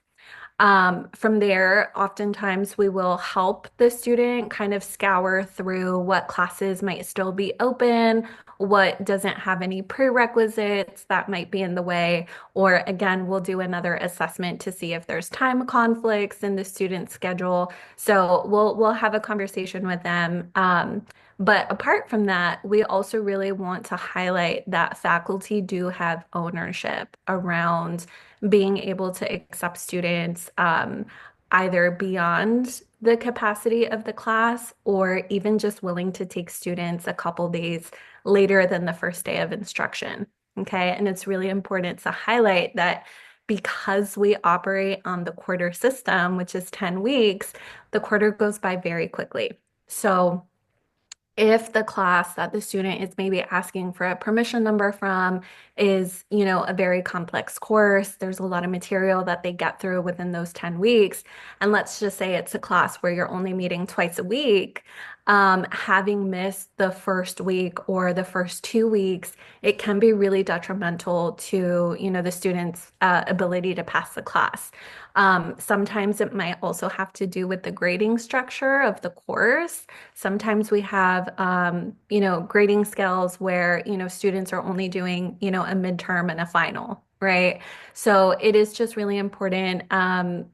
From there, oftentimes we will help the student kind of scour through what classes might still be open, what doesn't have any prerequisites that might be in the way, or again, we'll do another assessment to see if there's time conflicts in the student's schedule. So we'll have a conversation with them. But apart from that, we also really want to highlight that faculty do have ownership around being able to accept students either beyond the capacity of the class or even just willing to take students a couple days later than the first day of instruction. Okay, and it's really important to highlight that because we operate on the quarter system, which is 10 weeks, the quarter goes by very quickly. So if the class that the student is maybe asking for a permission number from is, a very complex course, there's a lot of material that they get through within those 10 weeks. And let's just say it's a class where you're only meeting twice a week. having missed the first week or the first 2 weeks, it can be really detrimental to, the student's ability to pass the class. Sometimes it might also have to do with the grading structure of the course. Sometimes we have, grading scales where, students are only doing, a midterm and a final, right? So it is just really important.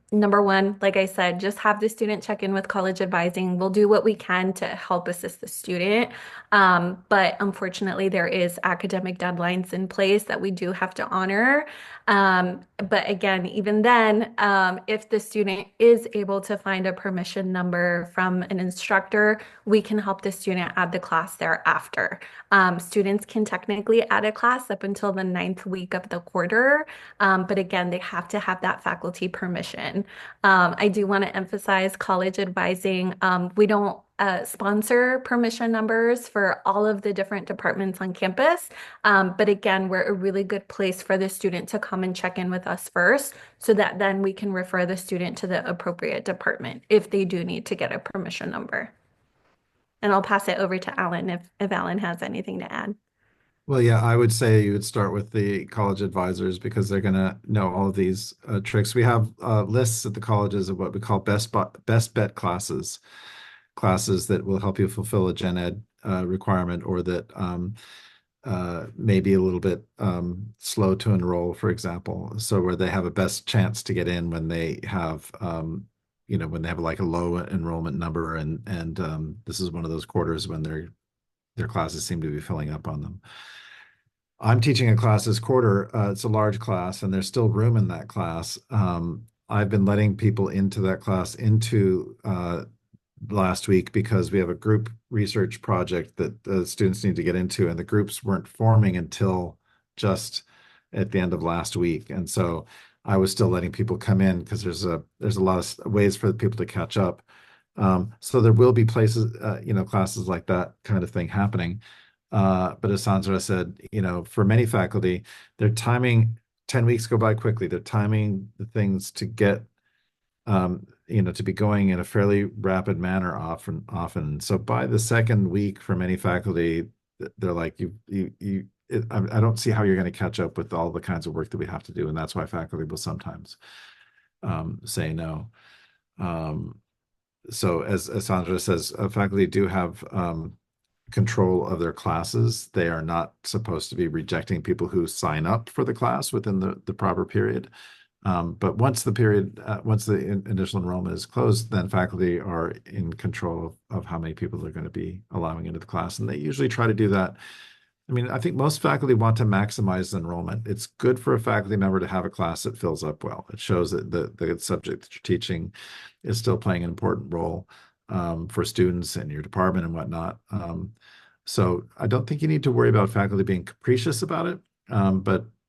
Number one, like I said, just have the student check in with college advising. We'll do what we can to help assist the student. But unfortunately, there is academic deadlines in place that we do have to honor. But again, even then, if the student is able to find a permission number from an instructor, we can help the student add the class thereafter. Students can technically add a class up until the 9th week of the quarter, but again, they have to have that faculty permission. I do want to emphasize college advising. We don't sponsor permission numbers for all of the different departments on campus. But again, we're a really good place for the student to come and check in with us first so that then we can refer the student to the appropriate department if they do need to get a permission number. And I'll pass it over to Alan if Alan has anything to add. Well, yeah, I would say you would start with the college advisors because they're going to know all of these tricks. We have lists at the colleges of what we call best bet classes that will help you fulfill a gen ed requirement or that may be a little bit slow to enroll, for example. So where they have a best chance to get in when they have when they have like a low enrollment number and this is one of those quarters when their classes seem to be filling up on them. I'm teaching a class this quarter. It's a large class, and there's still room in that class. I've been letting people into that class into last week because we have a group research project that the students need to get into, and the groups weren't forming until just at the end of last week. And so I was still letting people come in because there's a lot of ways for people to catch up. So there will be places, classes like that kind of thing happening. But as Sandra said, for many faculty, they're timing 10 weeks go by quickly. They're timing the things to get, to be going in a fairly rapid manner often. So by the second week for many faculty, they're like, I don't see how you're going to catch up with all the kinds of work that we have to do. And that's why faculty will sometimes say no. So as Sandra says, faculty do have control of their classes. They are not supposed to be rejecting people who sign up for the class within the proper period. But once the initial enrollment is closed, then faculty are in control of how many people they're going to be allowing into the class. And they usually try to do that. I mean, I think most faculty want to maximize enrollment. It's good for a faculty member to have a class that fills up well. It shows that the subject that you're teaching is still playing an important role for students in your department and whatnot. So I don't think you need to worry about faculty being capricious about it,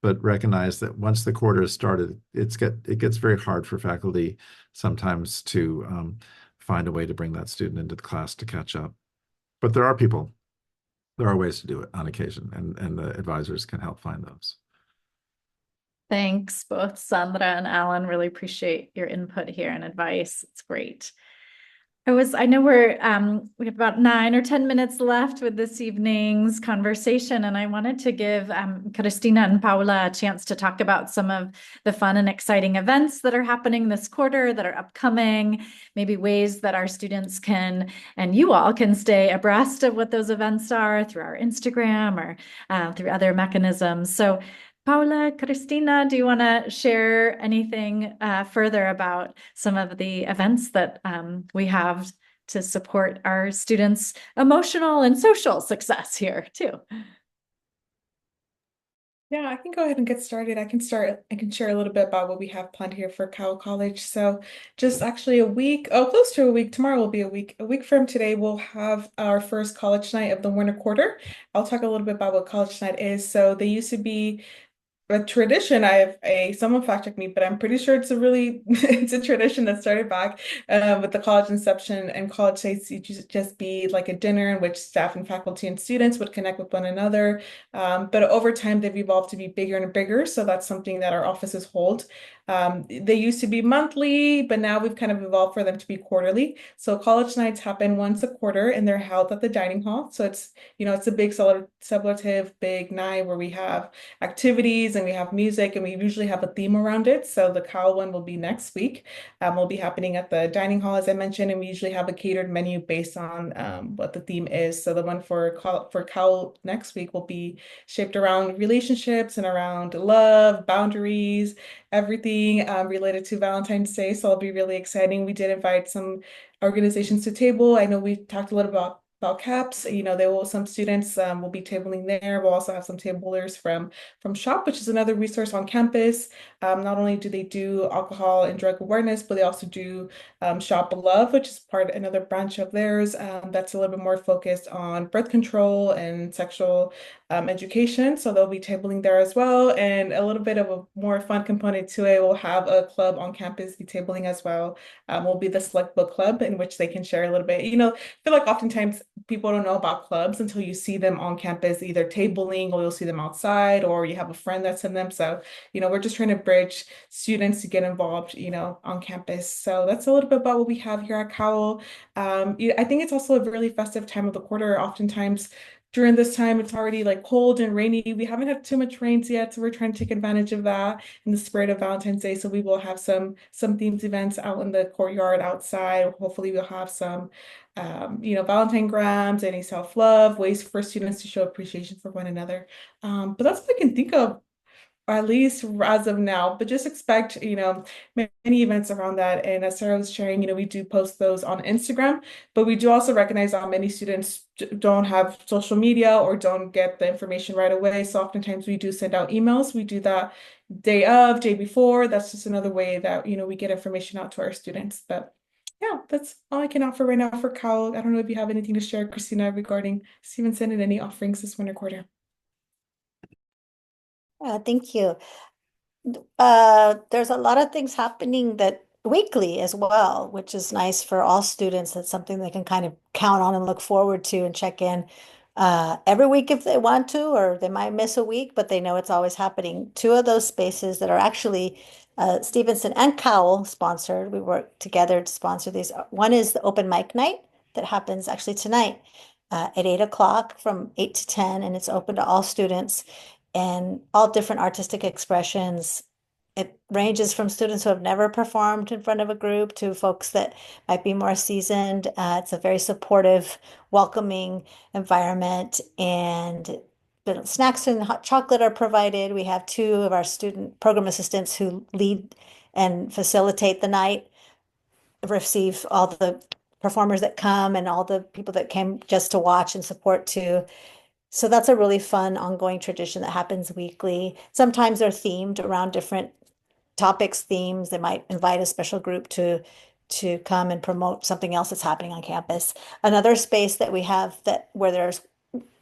but recognize that once the quarter is started, it gets very hard for faculty sometimes to find a way to bring that student into the class to catch up. But there are ways to do it on occasion, and the advisors can help find those. Thanks, both Sandra and Alan. Really appreciate your input here and advice. It's great. I know we have about 9 or 10 minutes left with this evening's conversation, and I wanted to give Cristina and Paula a chance to talk about some of the fun and exciting events that are happening this quarter that are upcoming, maybe ways that our students can, and you all can stay abreast of what those events are through our Instagram or through other mechanisms. So Paula, Cristina, do you want to share anything further about some of the events that we have to support our students' emotional and social success here too? Yeah, I can go ahead and get started. I can share a little bit about what we have planned here for Cowell College. So just actually close to a week, tomorrow will be a week. A week from today, we'll have our first college night of the winter quarter. I'll talk a little bit about what college night is. So they used to be a tradition. Someone fact check me, but I'm pretty sure it's a tradition that started back with the college inception, and college nights used to just be like a dinner in which staff and faculty and students would connect with one another. But over time, they've evolved to be bigger and bigger. So that's something that our offices hold. They used to be monthly, but now we've kind of evolved for them to be quarterly. So college nights happen once a quarter and they're held at the dining hall. So it's a big celebrative big night where we have activities and we have music and we usually have a theme around it. So the Cowl one will be next week. Will be happening at the dining hall, as I mentioned, and we usually have a catered menu based on what the theme is. So the one for Cowl next week will be shaped around relationships and around love, boundaries, everything related to Valentine's Day. So it'll be really exciting. We did invite some organizations to table. I know we talked a little about CAPS. Some students will be tabling there. We'll also have some tablers from SHOP, which is another resource on campus. Not only do they do alcohol and drug awareness, but they also do Shop Love, which is another branch of theirs that's a little bit more focused on birth control and sexual education. So they'll be tabling there as well. And a little bit of a more fun component to it, we'll have a club on campus be tabling as well. Will be the Select Book Club, in which they can share a little bit. I feel like oftentimes people don't know about clubs until you see them on campus, either tabling or you'll see them outside or you have a friend that's in them. So, we're just trying to bridge students to get involved, on campus. So that's a little bit about what we have here at Cowl. I think it's also a really festive time of the quarter. Oftentimes during this time, it's already like cold and rainy. We haven't had too much rains yet, so we're trying to take advantage of that in the spirit of Valentine's Day. So we will have some themed events out in the courtyard outside. Hopefully we'll have some Valentine grams, any self-love, ways for students to show appreciation for one another. But that's what I can think of, or at least as of now, but just expect, many events around that. And as Sarah was sharing, we do post those on Instagram, but we do also recognize that many students don't have social media or don't get the information right away. So oftentimes we do send out emails. We do that day before. That's just another way that, we get information out to our students. But yeah, that's all I can offer right now for Cowl. I don't know if you have anything to share, Christina, regarding Stevenson and any offerings this winter quarter. Thank you. There's a lot of things happening that weekly as well, which is nice for all students. That's something they can kind of count on and look forward to and check in every week if they want to, or they might miss a week, but they know it's always happening. Two of those spaces that are actually Stevenson and Cowl sponsored. We work together to sponsor these. One is the open mic night that happens actually tonight at 8 o'clock from 8 to 10, and it's open to all students and all different artistic expressions. It ranges from students who have never performed in front of a group to folks that might be more seasoned. It's a very supportive, welcoming environment, and snacks and hot chocolate are provided. We have two of our student program assistants who lead and facilitate the night, receive all the performers that come and all the people that came just to watch and support too. So that's a really fun ongoing tradition that happens weekly. Sometimes they're themed around different topics, themes. They might invite a special group to come and promote something else that's happening on campus. Another space that we have where there's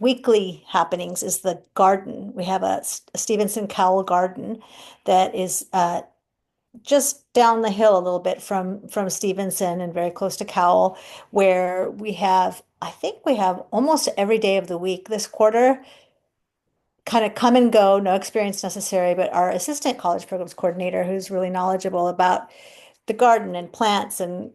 weekly happenings is the garden. We have a Stevenson Cowl garden that is just down the hill a little bit from Stevenson and very close to Cowl, where I think we have almost every day of the week this quarter kind of come and go, no experience necessary, but our assistant college programs coordinator, who's really knowledgeable about the garden and plants and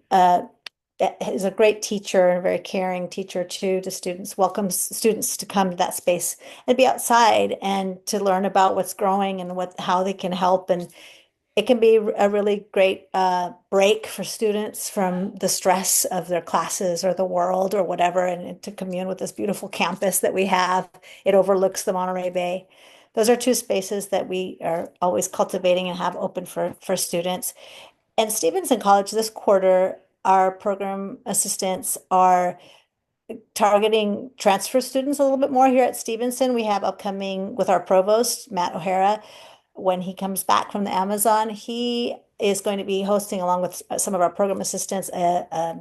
is a great teacher and a very caring teacher too to students, welcomes students to come to that space and be outside and to learn about what's growing and how they can help. And it can be a really great break for students from the stress of their classes or the world or whatever, and to commune with this beautiful campus that we have. It overlooks the Monterey Bay. Those are two spaces that we are always cultivating and have open for students. And Stevenson College this quarter, our program assistants are targeting transfer students a little bit more here at Stevenson. We have upcoming with our provost, Matt O'Hara. When he comes back from the Amazon, he is going to be hosting, along with some of our program assistants, a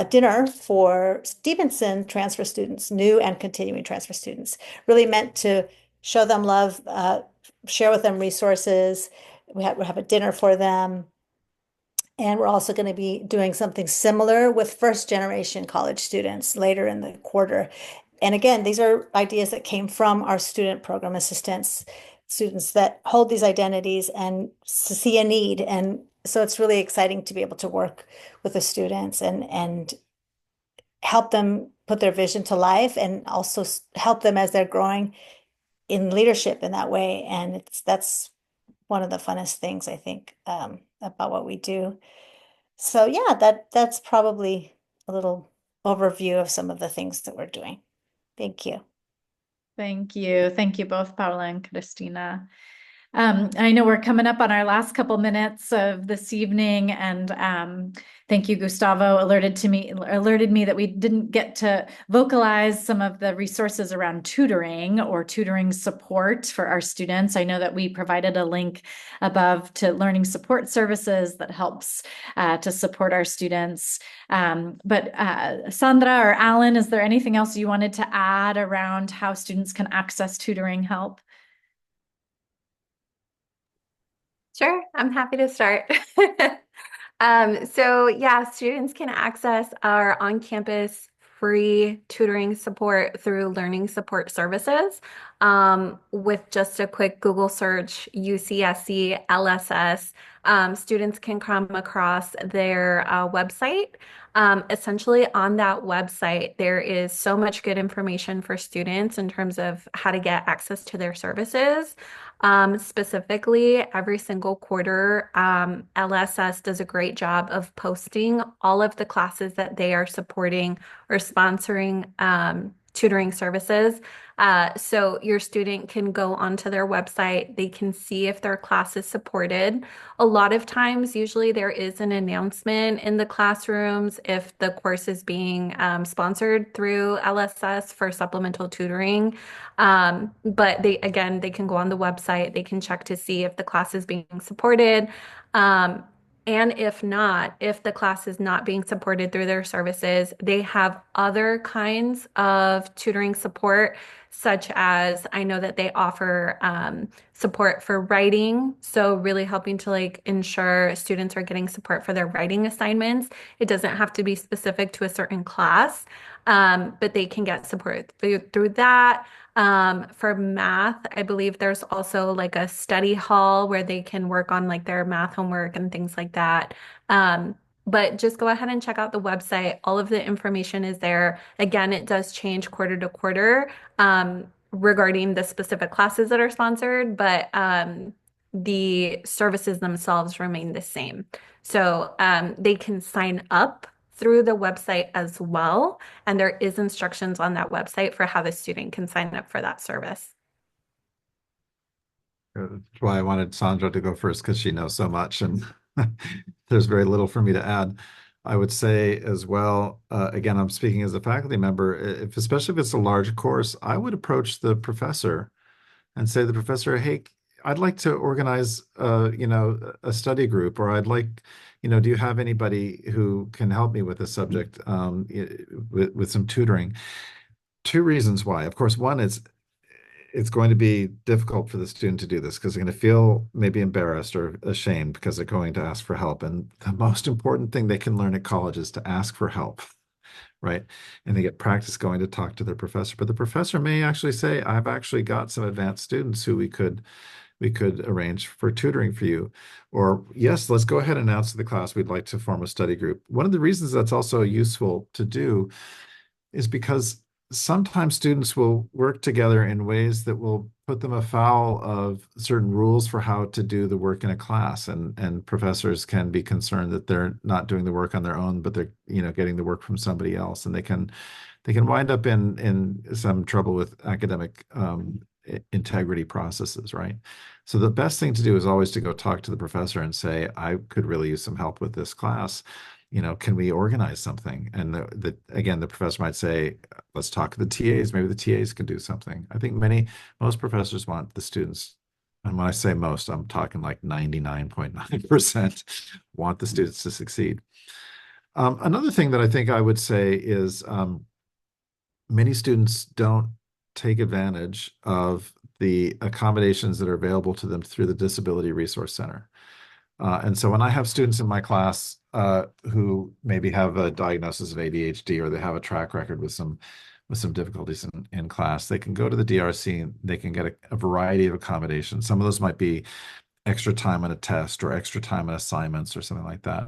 dinner for Stevenson transfer students, new and continuing transfer students, really meant to show them love, share with them resources. We have a dinner for them. And we're also going to be doing something similar with first generation college students later in the quarter. And again, these are ideas that came from our student program assistants. students that hold these identities and see a need. And so it's really exciting to be able to work with the students and help them put their vision to life and also help them as they're growing in leadership in that way. And that's one of the funnest things I think about what we do. So yeah, that's probably a little overview of some of the things that we're doing. Thank you. Thank you. Thank you both, Paula and Christina. I know we're coming up on our last couple minutes of this evening, and thank you, Gustavo, alerted me that we didn't get to vocalize some of the resources around tutoring or tutoring support for our students. I know that we provided a link above to learning support services that helps to support our students. But Sandra or Alan, is there anything else you wanted to add around how students can access tutoring help? Sure, I'm happy to start. So yeah, students can access our on-campus free tutoring support through Learning Support Services. With just a quick Google search, UCSC LSS, students can come across their website. Essentially, on that website, there is so much good information for students in terms of how to get access to their services. Specifically, every single quarter, LSS does a great job of posting all of the classes that they are supporting or sponsoring tutoring services. So your student can go onto their website, they can see if their class is supported. A lot of times, usually there is an announcement in the classrooms if the course is being sponsored through LSS for supplemental tutoring. But they can go on the website, they can check to see if the class is being supported. And if not, if the class is not being supported through their services, they have other kinds of tutoring support, such as I know that they offer support for writing. So really helping to ensure students are getting support for their writing assignments. It doesn't have to be specific to a certain class, but they can get support through that. For math, I believe there's also a study hall where they can work on their math homework and things like that. But just go ahead and check out the website. All of the information is there. Again, it does change quarter to quarter regarding the specific classes that are sponsored, but the services themselves remain the same. So they can sign up through the website as well. And there is instructions on that website for how the student can sign up for that service. That's why I wanted Sandra to go first, because she knows so much and there's very little for me to add. I would say as well, again, I'm speaking as a faculty member, especially if it's a large course, I would approach the professor and say to the professor, hey, I'd like to organize, a study group, or I'd like, do you have anybody who can help me with this subject with some tutoring? Two reasons why. Of course, one is it's going to be difficult for the student to do this because they're going to feel maybe embarrassed or ashamed because they're going to ask for help. And the most important thing they can learn at college is to ask for help, right? And they get practice going to talk to their professor. But the professor may actually say, I've actually got some advanced students who we could arrange for tutoring for you. Or yes, let's go ahead and announce to the class we'd like to form a study group. One of the reasons that's also useful to do is because sometimes students will work together in ways that will put them afoul of certain rules for how to do the work in a class, and professors can be concerned that they're not doing the work on their own, but they're getting the work from somebody else, and they can wind up in some trouble with academic integrity processes, right? So the best thing to do is always to go talk to the professor and say, I could really use some help with this class. Can we organize something? And again, the professor might say, let's talk to the TAs. Maybe the TAs can do something. I think most professors want the students, and when I say most, I'm talking like 99.9% want the students to succeed. Another thing that I think I would say is many students don't take advantage of the accommodations that are available to them through the Disability Resource Center. And so when I have students in my class who maybe have a diagnosis of ADHD, or they have a track record with some with some difficulties in class, they can go to the DRC and they can get a variety of accommodations. Some of those might be extra time on a test or extra time on assignments or something like that.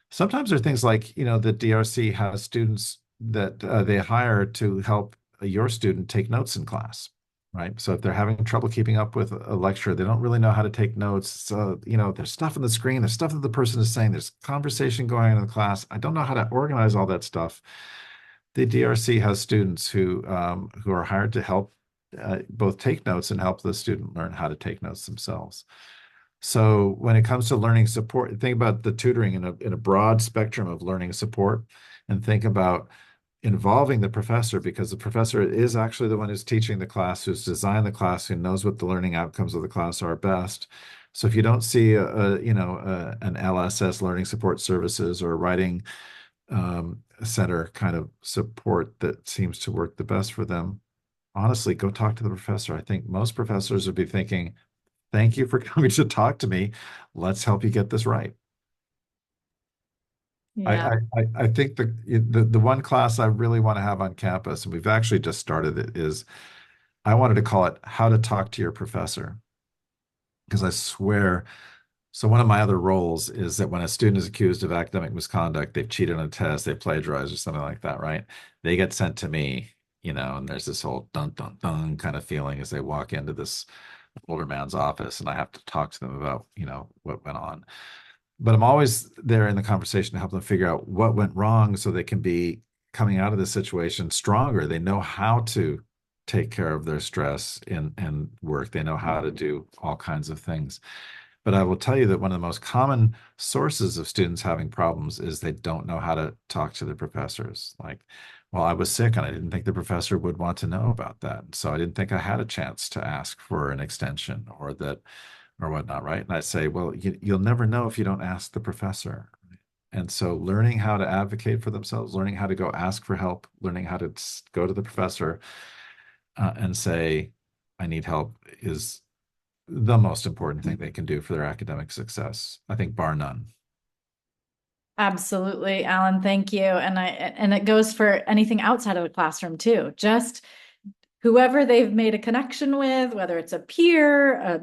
Sometimes there are things like, the DRC has students that they hire to help your student take notes in class, right? So if they're having trouble keeping up with a lecture, they don't really know how to take notes. So, there's stuff on the screen, there's stuff that the person is saying, there's conversation going on in the class. I don't know how to organize all that stuff. The DRC has students who are hired to help both take notes and help the student learn how to take notes themselves. So when it comes to learning support, think about the tutoring in a broad spectrum of learning support, and think about involving the professor, because the professor is actually the one who's teaching the class, who's designed the class, who knows what the learning outcomes of the class are best. So if you don't see an LSS, learning support services, or a writing center kind of support that seems to work the best for them, honestly, go talk to the professor. I think most professors would be thinking, thank you for coming to talk to me. Let's help you get this right. Yeah. I think the one class I really want to have on campus, and we've actually just started it, is I wanted to call it How to Talk to Your Professor. Because I swear, so one of my other roles is that when a student is accused of academic misconduct, they've cheated on a test, they've plagiarized or something like that, right? They get sent to me, and there's this whole dun dun dun kind of feeling as they walk into this older man's office, and I have to talk to them about, what went on. But I'm always there in the conversation to help them figure out what went wrong so they can be coming out of the situation stronger. They know how to take care of their stress and work. They know how to do all kinds of things. But I will tell you that one of the most common sources of students having problems is they don't know how to talk to their professors. Like, well, I was sick and I didn't think the professor would want to know about that. So I didn't think I had a chance to ask for an extension or whatnot, right? And I say, well, you'll never know if you don't ask the professor. And so learning how to advocate for themselves, learning how to go ask for help, learning how to go to the professor and say, I need help, is the most important thing they can do for their academic success, I think, bar none. Absolutely, Alan. Thank you. And it goes for anything outside of the classroom too. Just whoever they've made a connection with, whether it's a peer, a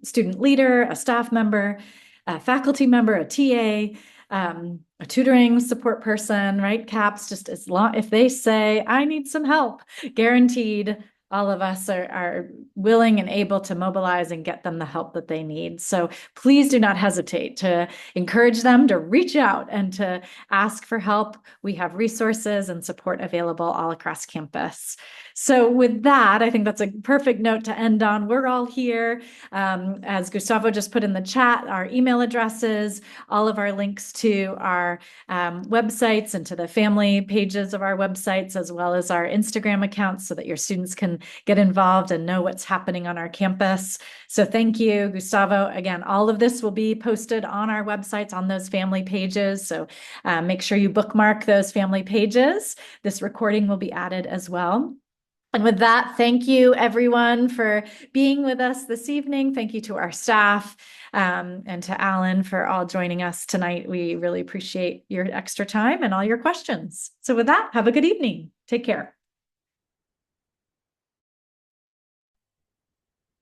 student leader, a staff member, a faculty member, a TA, a tutoring support person, right? CAPS, just as long, if they say, I need some help, guaranteed all of us are willing and able to mobilize and get them the help that they need. So please do not hesitate to encourage them to reach out and to ask for help. We have resources and support available all across campus. So with that, I think that's a perfect note to end on. We're all here. As Gustavo just put in the chat, our email addresses, all of our links to our websites and to the family pages of our websites, as well as our Instagram accounts, so that your students can get involved and know what's happening on our campus. So thank you, Gustavo. Again, all of this will be posted on our websites, on those family pages. So make sure you bookmark those family pages. This recording will be added as well. And with that, thank you everyone for being with us this evening. Thank you to our staff and to Alan for all joining us tonight. We really appreciate your extra time and all your questions. So with that, have a good evening. Take care.